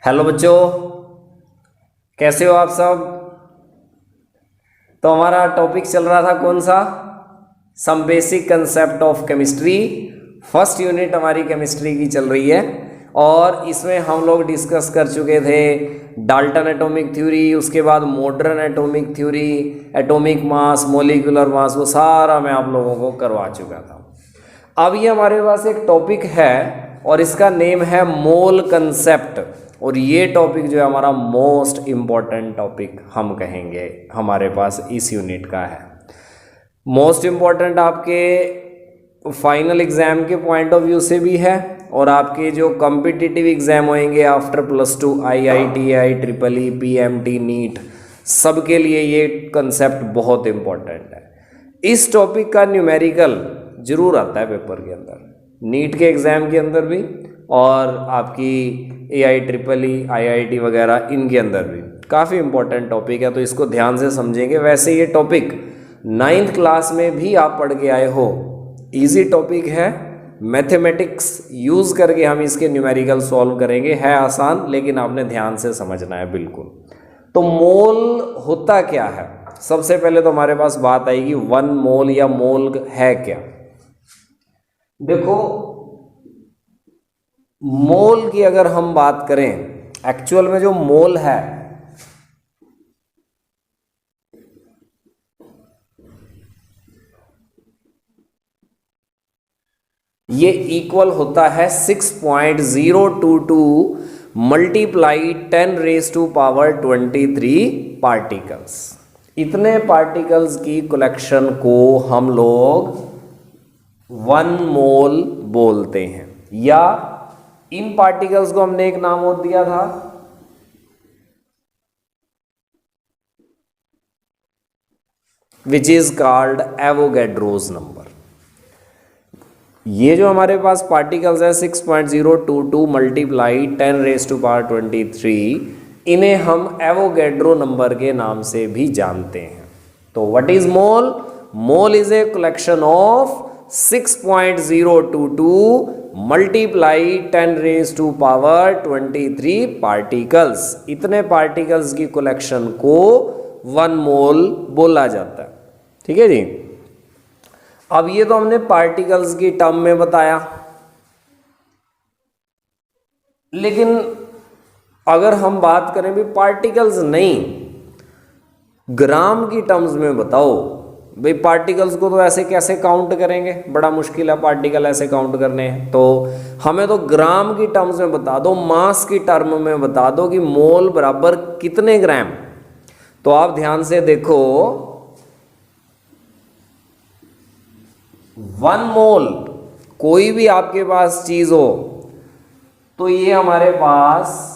Hello बच्चों, कैसे हो आप सब। तो हमारा टॉपिक चल रहा था कौन सा, some basic concept of chemistry. First unit हमारी केमिस्ट्री की चल रही है और इसमें हम लोग डिस्कस कर चुके थे डाल्टन एटॉमिक थ्योरी, उसके बाद modern atomic theory, atomic mass, molecular mass, वो सारा मैं आप लोगों को करवा चुका था। अब ये हमारे पास एक टॉपिक है और इसका नेम है मोल कंसेप्ट, और ये टॉपिक जो है हमारा मोस्ट इम्पॉर्टेंट टॉपिक हम कहेंगे हमारे पास इस यूनिट का है। मोस्ट इम्पॉर्टेंट आपके फाइनल एग्जाम के पॉइंट ऑफ व्यू से भी है और आपके जो कॉम्पिटिटिव एग्जाम होंगे after +2 IITI, triple PMT, NEET, सबके लिए ये कंसेप्ट बहुत इम्पॉर्टेंट है। इस टॉपिक का न्यूमेरिकल जरूर आता है पेपर के अंदर, नीट के एग्ज़ाम के अंदर भी और आपकी AIEEE, IIT वगैरह इनके अंदर भी काफ़ी इम्पोर्टेंट टॉपिक है, तो इसको ध्यान से समझेंगे। वैसे ये टॉपिक 9th क्लास में भी आप पढ़ के आए हो, इजी टॉपिक है। मैथमेटिक्स यूज़ करके हम इसके न्यूमेरिकल सॉल्व करेंगे, है आसान लेकिन आपने ध्यान से समझना है बिल्कुल। तो मोल होता क्या है, सबसे पहले तो हमारे पास बात आएगी 1 मोल या मोल है क्या। देखो, मोल की अगर हम बात करें, एक्चुअल में जो मोल है ये इक्वल होता है 6.022 मल्टीप्लाई 10⁻⁻23 पार्टिकल्स। इतने पार्टिकल्स की कलेक्शन को हम लोग 1 मोल बोलते हैं, या इन पार्टिकल्स को हमने एक नाम और दिया था which is called Avogadro's number. ये जो हमारे पास पार्टिकल्स है 6.022 मल्टीप्लाई 10⁻23, इन्हें हम एवोगैड्रो नंबर के नाम से भी जानते हैं। तो what is mole? Mole is a collection of 6.022 multiply 10⁻23 particles. इतने पार्टिकल्स की कलेक्शन को 1 मोल बोला जाता है। ठीक है जी। अब ये तो हमने पार्टिकल्स की टर्म में बताया, लेकिन अगर हम बात करें भी पार्टिकल्स नहीं, ग्राम की टर्म्स में बताओ भाई, पार्टिकल्स को तो ऐसे कैसे काउंट करेंगे, बड़ा मुश्किल है पार्टिकल ऐसे काउंट करने हैं। तो हमें तो ग्राम की टर्म्स में बता दो, मास की टर्म में बता दो कि मोल बराबर कितने ग्राम। तो आप ध्यान से देखो, 1 मोल कोई भी आपके पास चीज हो तो ये हमारे पास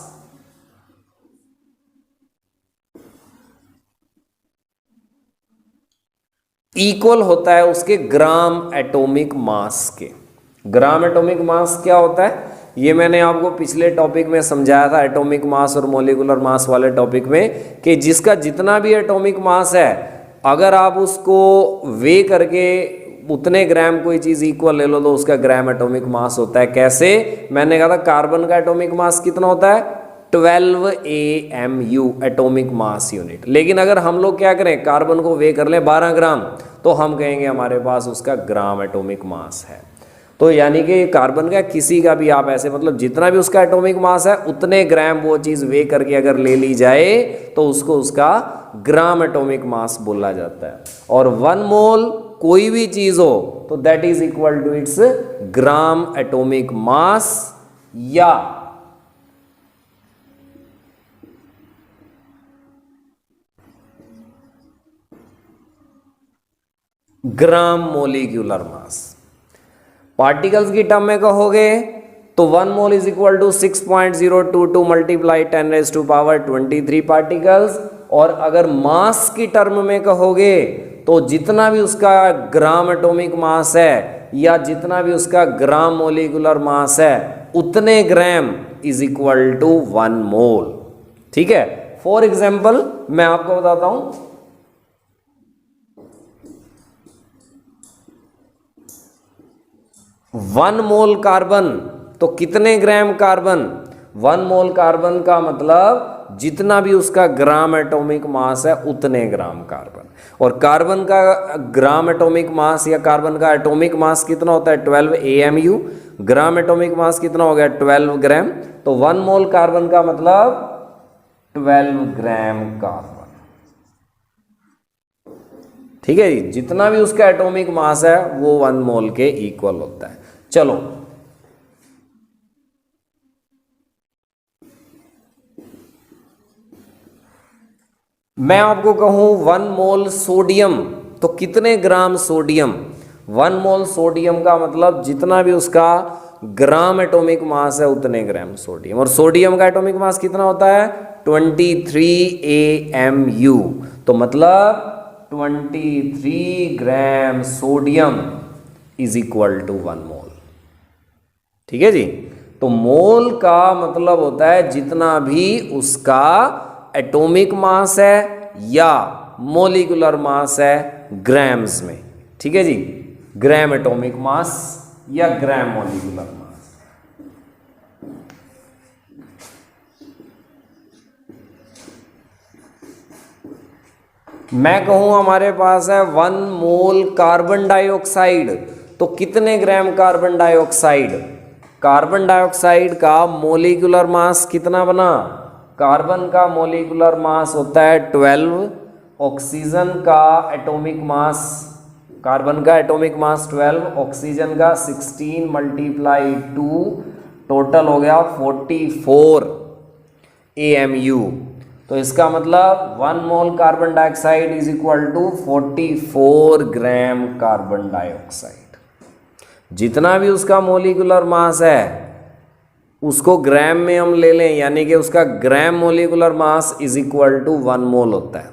इक्वल होता है उसके ग्राम एटॉमिक मास के। ग्राम एटॉमिक मास क्या होता है ये मैंने आपको पिछले टॉपिक में समझाया था, एटॉमिक मास और मॉलिक्यूलर मास वाले टॉपिक में, कि जिसका जितना भी एटॉमिक मास है अगर आप उसको वे करके उतने ग्राम कोई चीज़ इक्वल ले लो तो उसका ग्राम एटॉमिक मास होता है। कैसे? मैंने कहा था कार्बन का एटॉमिक मास कितना होता है, 12 AMU एटॉमिक मास यूनिट। लेकिन अगर हम लोग क्या करें, कार्बन को वे कर लें 12 ग्राम, तो हम कहेंगे हमारे पास उसका ग्राम एटॉमिक मास है। तो यानी कि कार्बन का किसी का भी आप ऐसे, मतलब जितना भी उसका एटॉमिक मास है उतने ग्राम वो चीज़ वे करके अगर ले ली जाए तो उसको उसका ग्राम एटॉमिक मास बोला जाता है। और 1 मोल कोई भी चीज़ हो तो that is equal to its gram atomic mass या ग्राम मोलिक्यूलर मास। पार्टिकल्स की टर्म में कहोगे तो 1 mole is equal to 6.022 multiply 10⁻23 particles, और अगर मास की टर्म में कहोगे तो जितना भी उसका ग्राम एटॉमिक मास है या जितना भी उसका ग्राम मोलिकुलर मास है उतने gram is equal to 1 mole. ठीक है। फॉर एग्जाम्पल मैं आपको बताता हूं, 1 मोल कार्बन तो कितने ग्राम कार्बन, 1 मोल कार्बन का मतलब जितना भी उसका ग्राम एटॉमिक मास है उतने ग्राम कार्बन। और कार्बन का ग्राम एटॉमिक मास या कार्बन का एटॉमिक मास कितना होता है 12 AMU। ग्राम एटॉमिक मास कितना हो गया 12 ग्राम। तो 1 मोल कार्बन का मतलब 12 ग्राम कार्बन। ठीक है जी, जितना भी उसका एटॉमिक मास है वो 1 मोल के इक्वल होता है। चलो मैं आपको कहूं 1 मोल सोडियम, तो कितने ग्राम सोडियम। 1 मोल सोडियम का मतलब जितना भी उसका ग्राम एटॉमिक मास है उतने ग्राम सोडियम। और सोडियम का एटॉमिक मास कितना होता है 23 AMU। तो मतलब 23 gram sodium is equal to 1 mole. ठीक है जी, तो मोल का मतलब होता है जितना भी उसका एटॉमिक मास है या मोलिकुलर मास है ग्राम्स में। ठीक है जी, ग्राम एटॉमिक मास या ग्राम मोलिकुलर मास। मैं कहूं हमारे पास है 1 मोल कार्बन डाइऑक्साइड, तो कितने ग्राम कार्बन डाइऑक्साइड। कार्बन डाइऑक्साइड का मोलिकुलर मास कितना बना, कार्बन का मोलिकुलर मास होता है 12, ऑक्सीजन का एटॉमिक मास, कार्बन का एटॉमिक मास 12, ऑक्सीजन का 16 मल्टीप्लाई 2, टोटल हो गया 44 AMU। तो इसका मतलब 1 mole carbon dioxide is equal to 44 gram carbon dioxide. जितना भी उसका मोलिकुलर मास है उसको ग्राम में हम ले लें, यानी कि उसका gram molecular mass is equal to 1 mole होता है।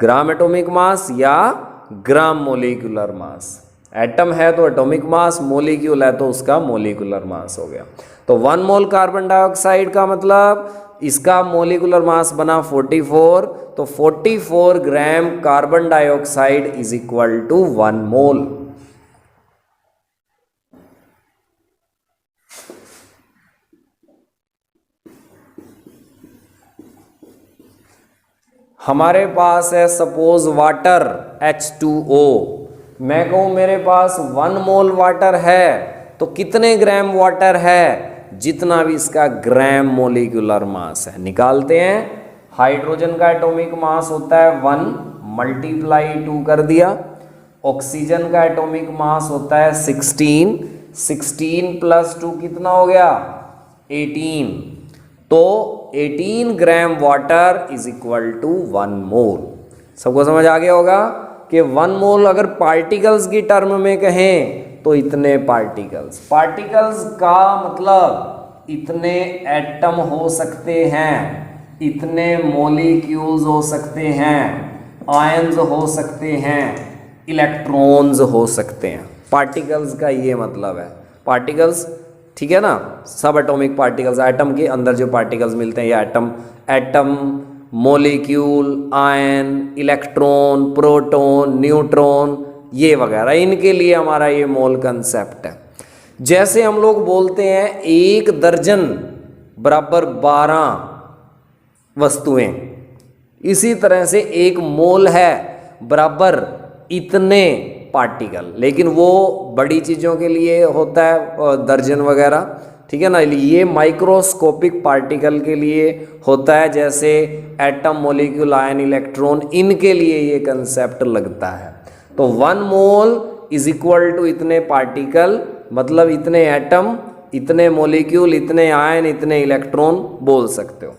ग्राम एटॉमिक मास या ग्राम मोलिकुलर मास, एटम है तो एटॉमिक मास, मोलिक्यूल है तो उसका मोलिकुलर मास हो गया। तो 1 मोल कार्बन डाइऑक्साइड का मतलब इसका मोलिकुलर मास बना 44, तो 44 gram carbon dioxide is equal to 1 mole. हमारे पास है सपोज वाटर H2O। मैं कहूँ मेरे पास 1 मोल वाटर है, तो कितने ग्राम वाटर है, जितना भी इसका ग्राम मोलिकुलर मास है। निकालते हैं। हाइड्रोजन का एटॉमिक मास होता है 1 मल्टीप्लाई 2 कर दिया। ऑक्सीजन का एटॉमिक मास होता है 16, 16 प्लस 2 कितना हो गया 18। तो 18 gram water is equal to 1 mole. सबको समझ आ गया होगा कि 1 मोल अगर पार्टिकल्स की टर्म में कहें तो इतने पार्टिकल्स। पार्टिकल्स का मतलब इतने एटम हो सकते हैं, इतने मॉलिक्यूल्स हो सकते हैं, आयंस हो सकते हैं, इलेक्ट्रॉन्स हो सकते हैं। पार्टिकल्स का ये मतलब है। पार्टिकल्स ठीक है ना, सब एटॉमिक पार्टिकल्स, एटम के अंदर जो पार्टिकल्स मिलते हैं या atom, molecule, ion, electron, proton, neutron, ये वगैरह, इनके लिए हमारा ये मोल कंसेप्ट है। जैसे हम लोग बोलते हैं 1 दर्जन बराबर 12 वस्तुएं, इसी तरह से 1 मोल है बराबर इतने पार्टिकल, लेकिन वो बड़ी चीज़ों के लिए होता है दर्जन वगैरह, ठीक है ना। ये माइक्रोस्कोपिक पार्टिकल के लिए होता है, जैसे एटम, मॉलिक्यूल, आयन, इलेक्ट्रॉन, इनके लिए ये कंसेप्ट लगता है। तो 1 मोल इज इक्वल टू इतने पार्टिकल, मतलब इतने एटम, इतने मॉलिक्यूल, इतने आयन, इतने इलेक्ट्रॉन बोल सकते हो।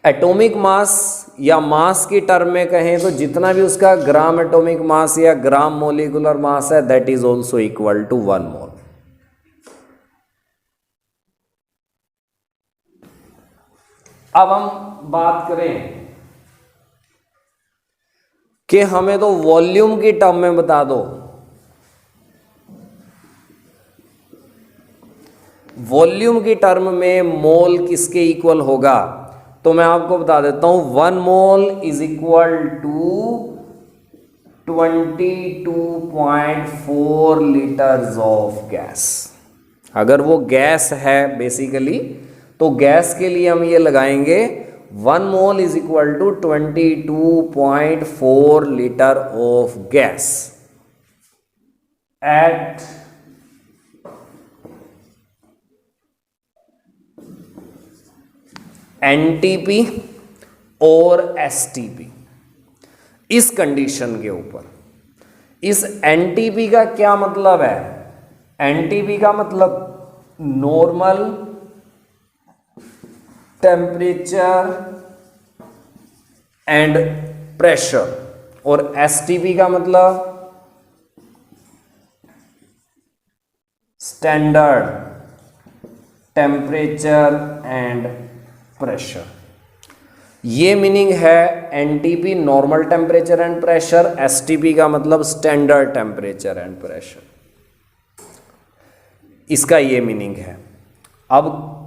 एटॉमिक मास या मास की टर्म में कहें तो जितना भी उसका ग्राम एटॉमिक मास या ग्राम मोलिकुलर मास है that is also equal to 1 mole. अब हम बात करें कि हमें तो वॉल्यूम की टर्म में बता दो। वॉल्यूम की टर्म में मोल किसके इक्वल होगा, तो मैं आपको बता देता हूं 1 mole is equal to 22.4 litres of gas. अगर वो गैस है बेसिकली, तो गैस के लिए हम ये लगाएंगे 1 mole is equal to 22.4 litre of gas at NTP और एसटीपी। इस कंडीशन के ऊपर, इस एनटीपी का क्या मतलब है? एनटीपी का मतलब नॉर्मल टेम्परेचर एंड प्रेशर, और एसटीपी का मतलब स्टैंडर्ड टेम्परेचर एंड प्रेशर। ये मीनिंग है NTP normal temperature and pressure, STP का मतलब स्टैंडर्ड टेम्परेचर एंड प्रेशर। इसका ये मीनिंग है। अब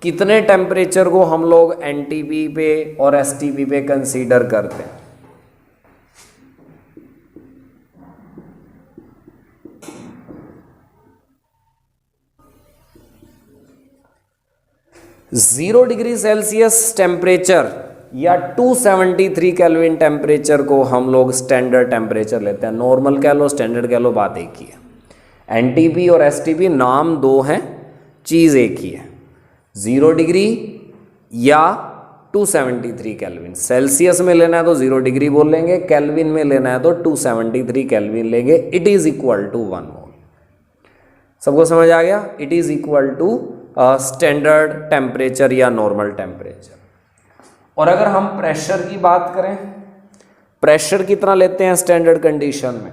कितने टेम्परेचर को हम लोग एनटीपी पे और एसटीपी पे कंसीडर करते हैं? जीरो डिग्री सेल्सियस टेम्परेचर या 273 केल्विन टेम्परेचर को हम लोग स्टैंडर्ड टेम्परेचर लेते हैं। नॉर्मल कह लो, स्टैंडर्ड कह लो, बात एक ही है। एनटीपी और एसटीपी नाम दो हैं, चीज़ एक ही है। 0 डिग्री या 273 केल्विन। सेल्सियस में लेना है तो 0 डिग्री बोल लेंगे, केल्विन में लेना है तो 273 केल्विन लेंगे। It is equal to 1 mole. सबको समझ आ गया? It is equal to standard temperature या नॉर्मल टेम्परेचर। और अगर हम प्रेशर की बात करें, प्रेशर कितना लेते हैं स्टैंडर्ड कंडीशन में?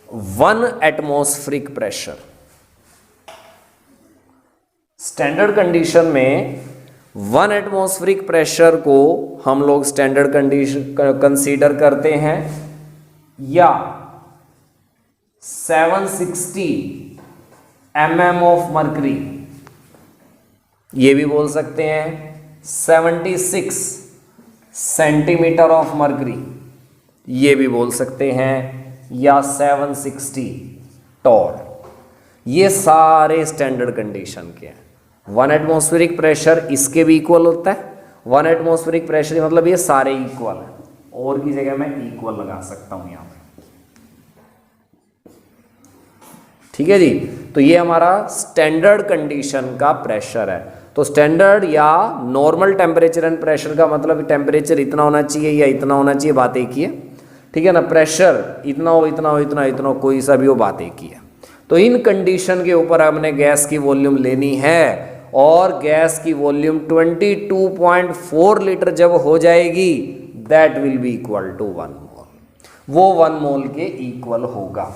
One atmospheric pressure. Standard condition में 1 एटमॉस्फेरिक प्रेशर को हम लोग स्टैंडर्ड कंडीशन कंसीडर करते हैं, या 760 mm ऑफ मर्करी, ये भी बोल सकते हैं 76 सेंटीमीटर ऑफ मर्करी, ये भी बोल सकते हैं, या 760 टॉर। ये सारे स्टैंडर्ड कंडीशन के हैं। 1 एटमॉस्फेरिक प्रेशर इसके भी इक्वल होता है। 1 एटमॉस्फेरिक प्रेशर मतलब ये सारे इक्वल हैं, और की जगह मैं इक्वल लगा सकता हूं यहां पे। ठीक है जी। तो ये हमारा स्टैंडर्ड कंडीशन का प्रेशर है। तो स्टैंडर्ड या नॉर्मल टेम्परेचर एंड प्रेशर का मतलब टेम्परेचर इतना होना चाहिए या इतना होना चाहिए, बात एक ही है। ठीक है ना? प्रेशर इतना हो, इतना हो, इतना इतना हो, कोई सा भी हो, बात एक ही है। तो इन कंडीशन के ऊपर हमने गैस की वॉल्यूम लेनी है, और गैस की वॉल्यूम 22.4 लीटर जब हो जाएगी, that will be equal to 1 mole. वो 1 मोल के इक्वल होगा।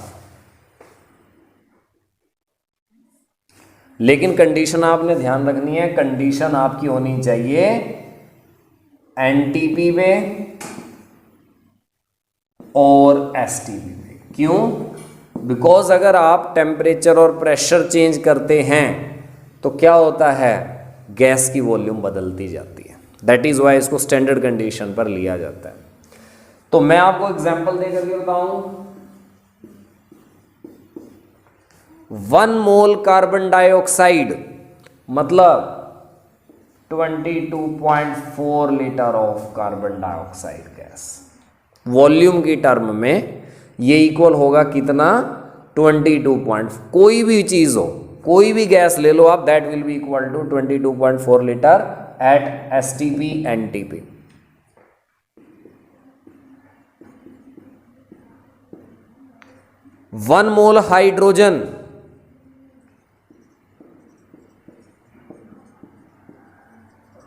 लेकिन कंडीशन आपने ध्यान रखनी है, कंडीशन आपकी होनी चाहिए एनटीपी में और एसटीपी में। क्यों? बिकॉज अगर आप टेम्परेचर और प्रेशर चेंज करते हैं तो क्या होता है, गैस की वॉल्यूम बदलती जाती है। दैट इज वाई इसको स्टैंडर्ड कंडीशन पर लिया जाता है। तो मैं आपको एग्जांपल दे करके बताऊं, 1 मोल कार्बन डाइऑक्साइड मतलब 22.4 litre of carbon dioxide gas. Volume की टर्म में ये इक्वल होगा कितना? 22. कोई भी चीज हो, कोई भी गैस ले लो आप, that will be equal to 22.4 litre at STP NTP. One mole hydrogen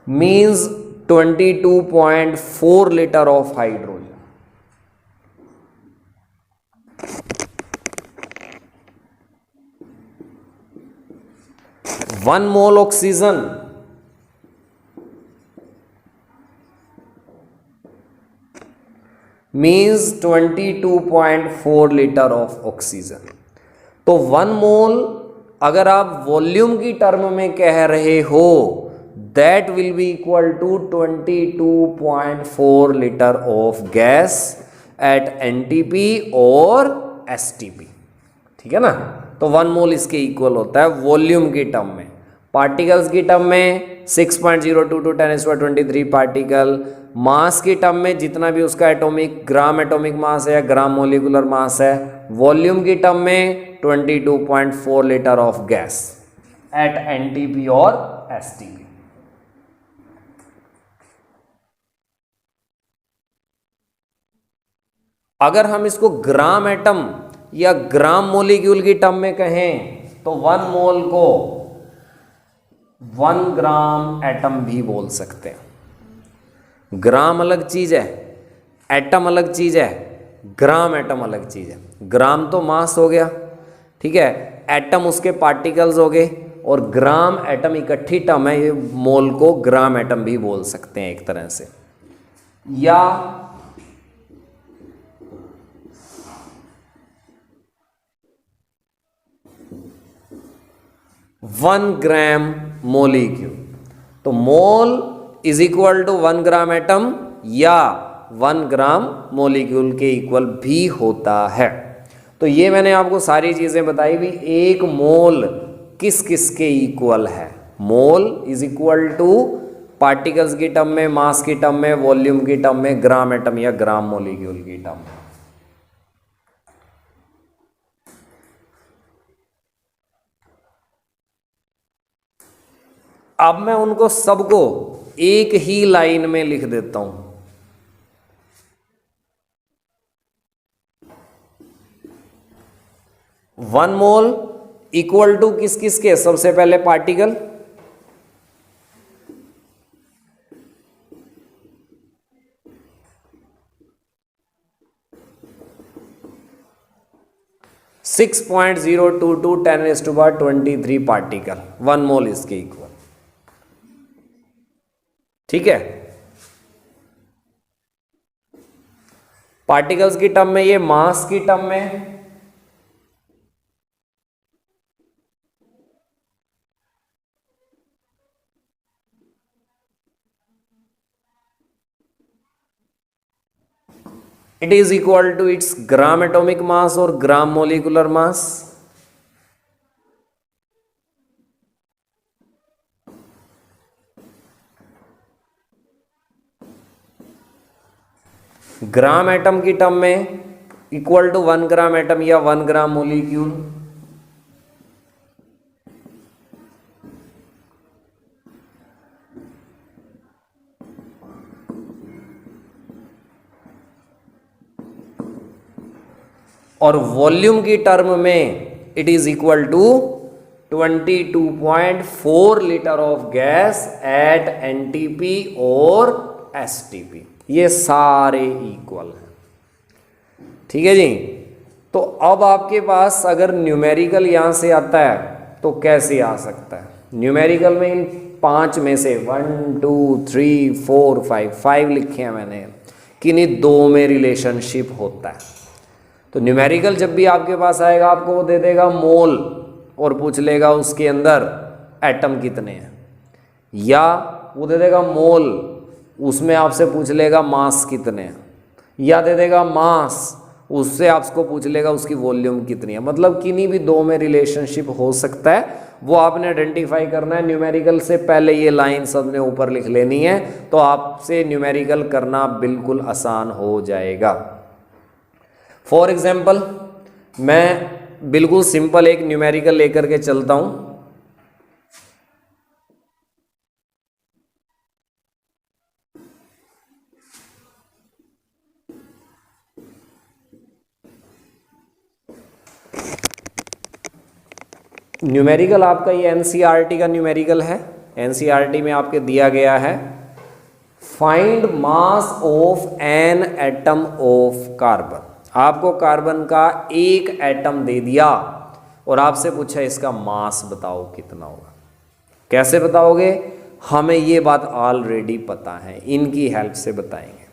means 22.4 liter of hydrogen. 1 mole oxygen means 22.4 liter of oxygen. तो 1 मोल अगर आप वॉल्यूम की टर्म में कह रहे हो, that will be equal to 22.4 liter of gas, eight NTP और STP, ठीक है ना। तो 1 मोल इसके इक्वल होता है वॉल्यूम की टर्म में। पार्टिकल्स की टर्म में 6.022 10⁻23 पार्टिकल, मास की टर्म में जितना भी उसका एटॉमिक ग्राम एटॉमिक मास है या ग्राम मोलिकुलर मास है, वॉल्यूम की टर्म में 22.4 litre of gas at NTP और एसटीपी। अगर हम इसको ग्राम एटम या ग्राम मोलिक्यूल की टर्म में कहें तो 1 मोल को 1 ग्राम एटम भी बोल सकते हैं। ग्राम अलग चीज है, एटम अलग चीज है, ग्राम एटम अलग चीज है। ग्राम तो मास हो गया, ठीक है, एटम उसके पार्टिकल्स हो गए, और ग्राम एटम इकट्ठी टर्म है, ये मोल को ग्राम एटम भी बोल सकते हैं एक तरह से। या 1 ग्राम मोलिक्यूल, तो mole is equal to 1 gram atom या 1 ग्राम मोलिक्यूल के इक्वल भी होता है। तो ये मैंने आपको सारी चीजें बताई भी, एक मोल किस किस के इक्वल है। मोल इज इक्वल टू पार्टिकल्स की टर्म में, मास की टर्म में, वॉल्यूम की टर्म में, ग्राम एटम या ग्राम मोलिक्यूल की टर्म में। अब मैं उनको सबको एक ही लाइन में लिख देता हूं। वन मोल इक्वल टू किस किस के, सबसे पहले पार्टिकल, सिक्स 6.022 10⁻23 पार्टिकल, 1 मोल इसके इक्वल, ठीक है। पार्टिकल्स की टर्म में, ये मास की टर्म में it is equal to its gram atomic mass और gram molecular mass. Gram atom की टर्म में इक्वल टू 1 ग्राम एटम या 1 ग्राम मोलिक्यूल। और वॉल्यूम की टर्म में it is equal to 22.4 litre of gas at NTP और STP. ये सारे इक्वल हैं, ठीक है जी। तो अब आपके पास अगर न्यूमेरिकल यहां से आता है तो कैसे आ सकता है? न्यूमेरिकल में इन 5 में से 1 2 3 4 5 लिखे हैं मैंने, किन्हीं 2 में रिलेशनशिप होता है। तो न्यूमेरिकल जब भी आपके पास आएगा आपको वो दे देगा मोल और पूछ लेगा उसके अंदर एटम कितने हैं, या वो दे देगा मोल, उसमें आपसे पूछ लेगा मास कितने हैं, या दे देगा मास, उससे आपको पूछ लेगा उसकी वॉल्यूम कितनी है। मतलब किन्हीं भी 2 में रिलेशनशिप हो सकता है, वो आपने आइडेंटिफाई करना है। न्यूमेरिकल से पहले ये लाइन सबने ऊपर लिख लेनी है, तो आपसे न्यूमेरिकल करना बिल्कुल आसान हो जाएगा। फॉर एग्जाम्पल मैं बिल्कुल सिंपल एक न्यूमेरिकल लेकर के चलता हूं। न्यूमेरिकल आपका ये एनसीईआरटी का न्यूमेरिकल है। एनसीईआरटी में आपके दिया गया है find mass of an atom of carbon. आपको कार्बन का एक एटम दे दिया और आपसे पूछा इसका मास बताओ कितना होगा। कैसे बताओगे? हमें ये बात ऑलरेडी पता है, इनकी हेल्प से बताएंगे।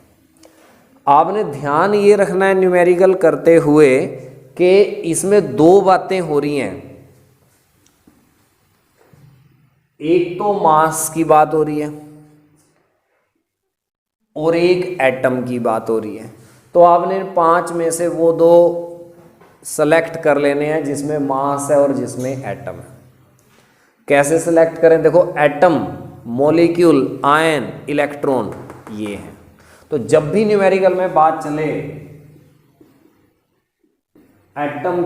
आपने ध्यान ये रखना है न्यूमेरिकल करते हुए कि इसमें 2 बातें हो रही हैं। एक तो मास की बात हो रही है और एक एटम की बात हो रही है। तो आपने 5 में से वो 2 सेलेक्ट कर लेने हैं जिसमें मास है और जिसमें एटम है। कैसे सेलेक्ट करें? देखो, एटम, मॉलिक्यूल, आयन, इलेक्ट्रॉन, ये हैं। तो जब भी न्यूमेरिकल में बात चले एटम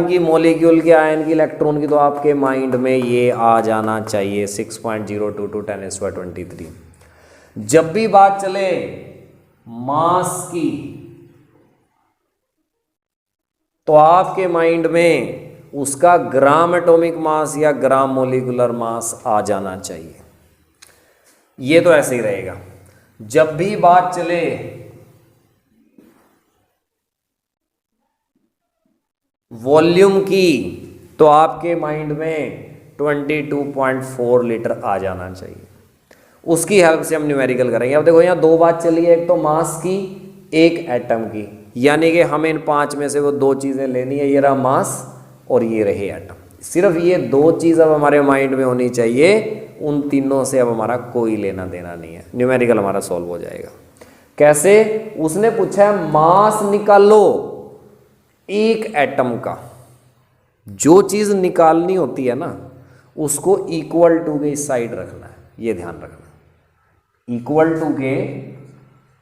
की, मॉलिक्यूल की, आयन की, इलेक्ट्रॉन की, तो आपके माइंड में ये आ जाना चाहिए 6.022 10⁻23। जब भी बात चले मास की, तो आपके माइंड में उसका ग्राम एटॉमिक मास या ग्राम मोलिकुलर मास आ जाना चाहिए। ये तो ऐसे ही रहेगा। जब भी बात चले वॉल्यूम की, तो आपके माइंड में 22.4 लीटर आ जाना चाहिए। उसकी हेल्प से हम न्यूमेरिकल करेंगे। अब देखो, यहाँ 2 बात चली है, एक तो मास की, एक एटम की, यानी कि हमें इन 5 में से वो 2 चीज़ें लेनी है। ये रहा मास और ये रहे एटम। सिर्फ ये 2 चीज़ अब हमारे माइंड में होनी चाहिए। उन तीनों से अब हमारा कोई लेना देना नहीं है, न्यूमेरिकल हमारा सॉल्व हो जाएगा। कैसे? उसने पूछा है मास निकालो एक एटम का। जो चीज़ निकालनी होती है ना, उसको इक्वल टू के इस साइड रखना है, ये ध्यान रखना। इक्वल टू के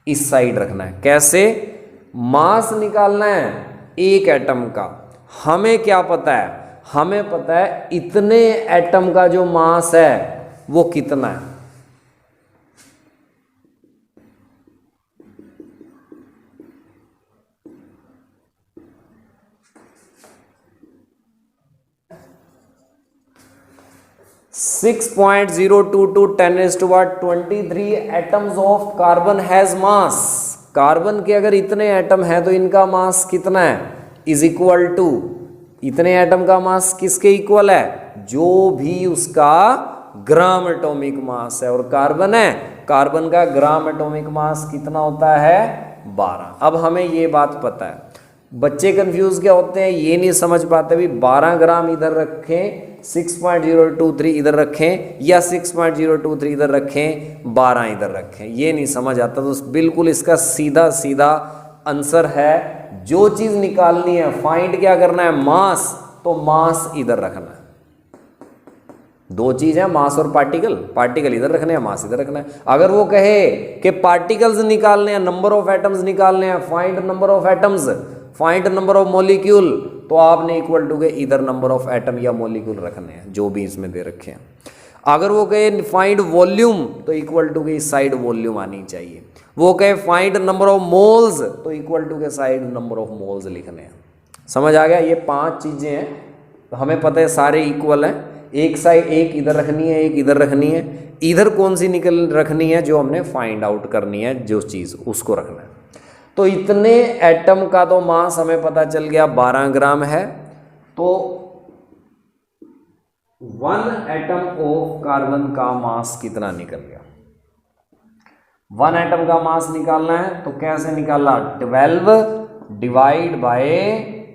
इस साइड रखना है। कैसे? मास निकालना है एक एटम का। हमें क्या पता है? हमें पता है इतने एटम का जो मास है वो कितना है। Six 6.022 10⁻23 atoms of carbon has mass. Carbon के अगर इतने एटम है तो इनका मास कितना है? इज इक्वल टू, इतने एटम का मास किसके इक्वल है? जो भी उसका ग्राम एटॉमिक मास है। और कार्बन है, कार्बन का ग्राम एटॉमिक मास कितना होता है? 12। अब हमें ये बात पता है। बच्चे कंफ्यूज क्या होते हैं, ये नहीं समझ पाते भी 12 ग्राम इधर रखें, 6.023 इधर रखें, या 6.023 इधर रखें, 12 इधर रखें। ये नहीं समझ आता। तो बिल्कुल इसका सीधा सीधा आंसर है, जो चीज़ निकालनी है, फाइंड क्या करना है? मास। तो मास इधर रखना है। 2 चीज़ है, मास और पार्टिकल। पार्टिकल इधर रखने हैं, मास इधर रखना है। अगर वो कहे कि पार्टिकल्स निकालने हैं, नंबर ऑफ एटम्स निकालने हैं, find number of atoms, find number of molecule, तो आपने इक्वल टू के इधर नंबर ऑफ एटम या मॉलिक्यूल रखने हैं जो भी इसमें दे रखे हैं। अगर वो कहे फाइंड वॉल्यूम, तो इक्वल टू के साइड वॉल्यूम आनी चाहिए। वो कहे फाइंड नंबर ऑफ मोल्स, तो इक्वल टू के साइड नंबर ऑफ मोल्स लिखने हैं। समझ आ गया? ये 5 चीज़ें हैं, तो हमें पता है सारे इक्वल हैं। एक साइड, एक इधर रखनी है, एक इधर रखनी है। इधर कौन सी निकल रखनी है? जो हमने फाइंड आउट करनी है, जो चीज़, उसको रखना है। तो इतने एटम का तो मास हमें पता चल गया 12 ग्राम है। तो 1 एटम ऑफ कार्बन का मास कितना निकल गया? 1 एटम का मास निकालना है तो कैसे निकाला? 12 डिवाइड बाय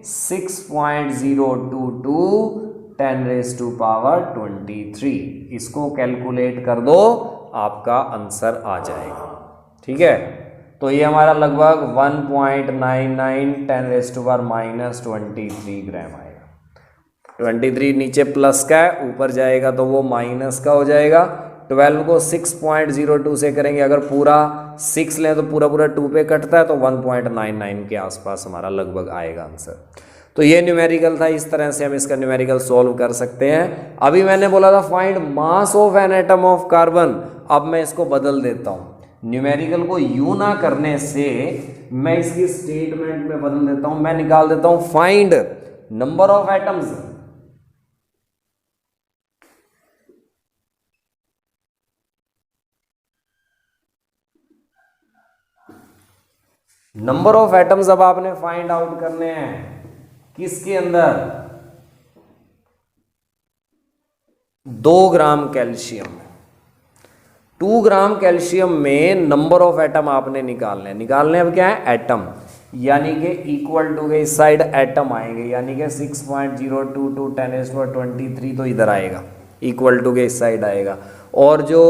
6.022 10⁻23। इसको कैलकुलेट कर दो, आपका आंसर आ जाएगा। ठीक है, तो ये हमारा लगभग 1.99 10⁻⁻23 ग्राम आएगा। 23 नीचे प्लस का है, ऊपर जाएगा तो वो माइनस का हो जाएगा। 12 को 6.02 से करेंगे, अगर पूरा 6 लें तो पूरा पूरा 2 पे कटता है, तो 1.99 के आसपास हमारा लगभग आएगा आंसर। तो ये न्यूमेरिकल था। इस तरह से हम इसका न्यूमेरिकल सॉल्व कर सकते हैं। अभी मैंने बोला था find mass of an atom of carbon. अब मैं इसको बदल देता हूँ, न्यूमेरिकल को यू ना करने से मैं इसकी स्टेटमेंट में बदल देता हूं। मैं निकाल देता हूं find number of atoms, number of atoms अब आपने फाइंड आउट करने हैं किसके अंदर? 2 ग्राम कैल्शियम। 2 ग्राम कैल्शियम में नंबर ऑफ एटम आपने निकालने हैं। निकालने अब क्या है? एटम, यानी कि इक्वल टू के इस साइड एटम आएंगे, यानी कि 6.022 10⁻23 तो इधर आएगा, इक्वल टू के इस साइड आएगा। और जो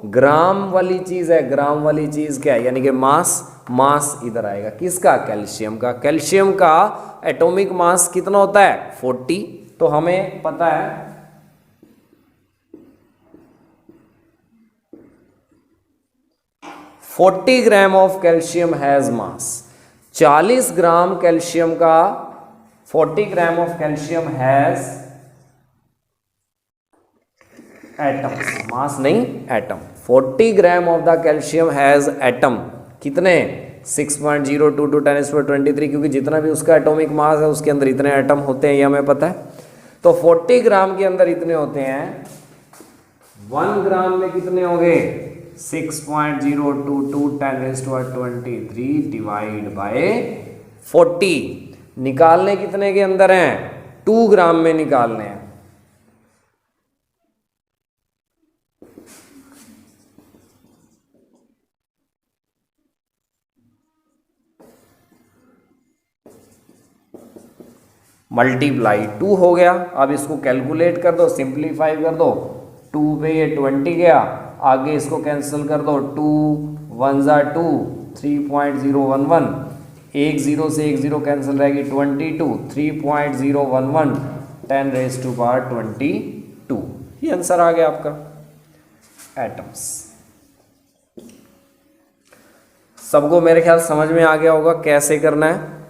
ग्राम वाली चीज है, ग्राम वाली चीज क्या है, यानी कि मास, मास इधर आएगा किसका, कैल्शियम का। कैल्शियम का एटॉमिक मास कितना होता है 40, तो हमें पता है 40 gram of calcium has mass. 40 gram calcium का, 40 gram of calcium has atoms, mass नहीं atom. 40 gram of the calcium has atom, कितने 6.022 × 10⁻23, क्योंकि जितना भी उसका एटॉमिक मास है उसके अंदर इतने एटम होते हैं, ये हमें पता है। तो 40 ग्राम के अंदर इतने होते हैं, 1 ग्राम में कितने हो गए 6.022 × 10⁻23 डिवाइड बाय 40। निकालने कितने के अंदर हैं, 2 ग्राम में निकालने हैं। मल्टीप्लाई 2 हो गया। अब इसको कैलकुलेट कर दो, सिंप्लीफाई कर दो, 2 पे ये 20 गया, आगे इसको कैंसिल कर दो, 2 1 ज़ा 2, 3.011, एक जीरो से एक जीरो कैंसिल रहेगी, 22, 3.011 10⁻22, ये आंसर आ गया आपका एटम्स। सबको मेरे ख्याल समझ में आ गया होगा कैसे करना है।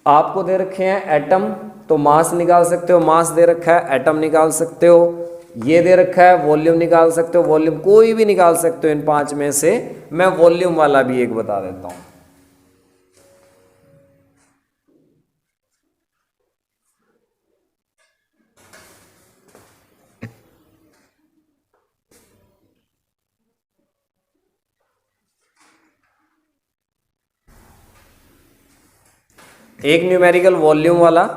आपको दे रखे हैं एटम, तो मास निकाल सकते हो, मास दे रखा है एटम निकाल सकते हो, ये दे रखा है वॉल्यूम निकाल सकते हो, वॉल्यूम कोई भी निकाल सकते हो इन 5 में से। मैं वॉल्यूम वाला भी एक बता देता हूं। एक न्यूमेरिकल वॉल्यूम वाला,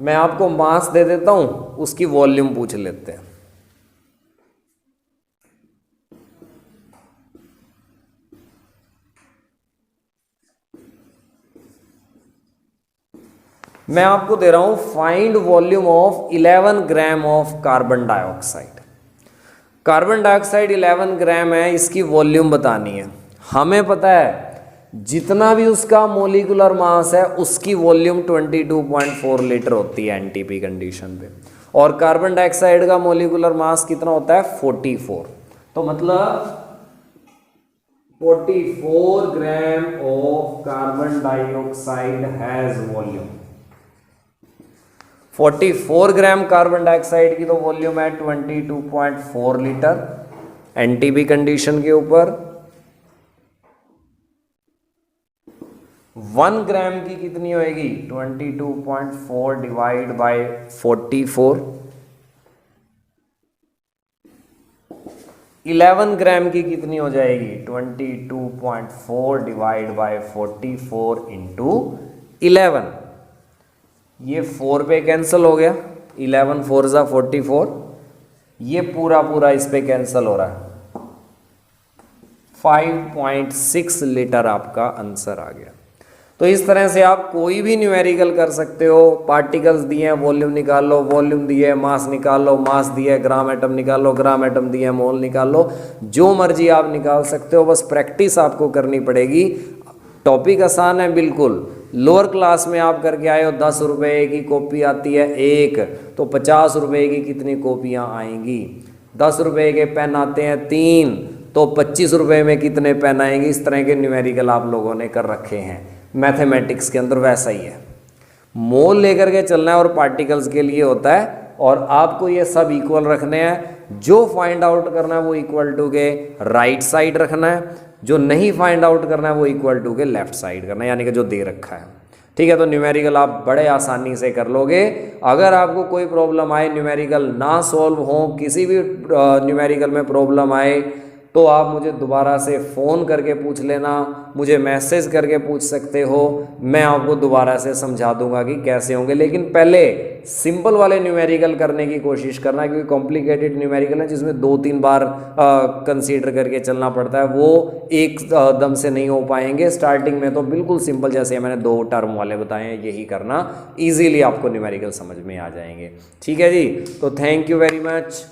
मैं आपको मास दे देता हूं, उसकी वॉल्यूम पूछ लेते हैं। मैं आपको दे रहा हूं find volume of 11 gram of carbon dioxide. Carbon dioxide 11 ग्राम है, इसकी वॉल्यूम बतानी है। हमें पता है जितना भी उसका मोलिकुलर मास है उसकी वॉल्यूम 22.4 लीटर होती है एनटीपी कंडीशन पे, और कार्बन डाइऑक्साइड का मोलिकुलर मास कितना होता है 44। तो मतलब 44 gram of carbon dioxide has volume. 44 gram carbon dioxide की तो वॉल्यूम है 22.4 लीटर एनटीपी कंडीशन के ऊपर। 1 ग्राम की कितनी होएगी 22.4 डिवाइड बाय 44। 11 ग्राम की कितनी हो जाएगी 22.4 डिवाइड बाय 44 इंटू 11। ये 4 पे कैंसिल हो गया, 11 4 ज़ा 44, ये पूरा पूरा इस पे कैंसिल हो रहा है, 5.6 लीटर आपका आंसर आ गया। तो इस तरह से आप कोई भी न्यूमेरिकल कर सकते हो। पार्टिकल्स दिए हैं वॉल्यूम निकाल लो, वॉल्यूम दिए है मास निकाल लो, मास दिया है ग्राम एटम निकाल लो, ग्राम एटम दिए है मोल निकाल लो, जो मर्जी आप निकाल सकते हो। बस प्रैक्टिस आपको करनी पड़ेगी। टॉपिक आसान है बिल्कुल। लोअर क्लास में आप करके आए हो 10 रुपये की कॉपी आती है एक, तो 50 रुपये की कितनी कॉपियाँ आएंगी। 10 रुपये के पेन आते हैं 3, तो 25 रुपये में कितने पेन आएंगे। इस तरह के न्यूमेरिकल आप लोगों ने कर रखे हैं मैथमेटिक्स के अंदर, वैसा ही है। मोल लेकर के चलना है और पार्टिकल्स के लिए होता है, और आपको ये सब इक्वल रखने हैं। जो फाइंड आउट करना है वो इक्वल टू के राइट साइड रखना है, जो नहीं फाइंड आउट करना है वो इक्वल टू के लेफ्ट साइड करना है, यानी कि जो दे रखा है। ठीक है, तो न्यूमेरिकल आप बड़े आसानी से कर लोगे। अगर आपको कोई प्रॉब्लम आए, न्यूमेरिकल ना सॉल्व हो, किसी भी न्यूमेरिकल में प्रॉब्लम आए, तो आप मुझे दोबारा से फ़ोन करके पूछ लेना, मुझे मैसेज करके पूछ सकते हो, मैं आपको दोबारा से समझा दूंगा कि कैसे होंगे। लेकिन पहले सिंपल वाले न्यूमेरिकल करने की कोशिश करना, क्योंकि कॉम्प्लिकेटेड न्यूमेरिकल है जिसमें 2-3 बार कंसीडर करके चलना पड़ता है, वो एक दम से नहीं हो पाएंगे। स्टार्टिंग में तो बिल्कुल सिंपल, जैसे मैंने 2 टर्म वाले बताए हैं, यही करना, ईजिली आपको न्यूमेरिकल समझ में आ जाएंगे। ठीक है जी, तो थैंक यू वेरी मच।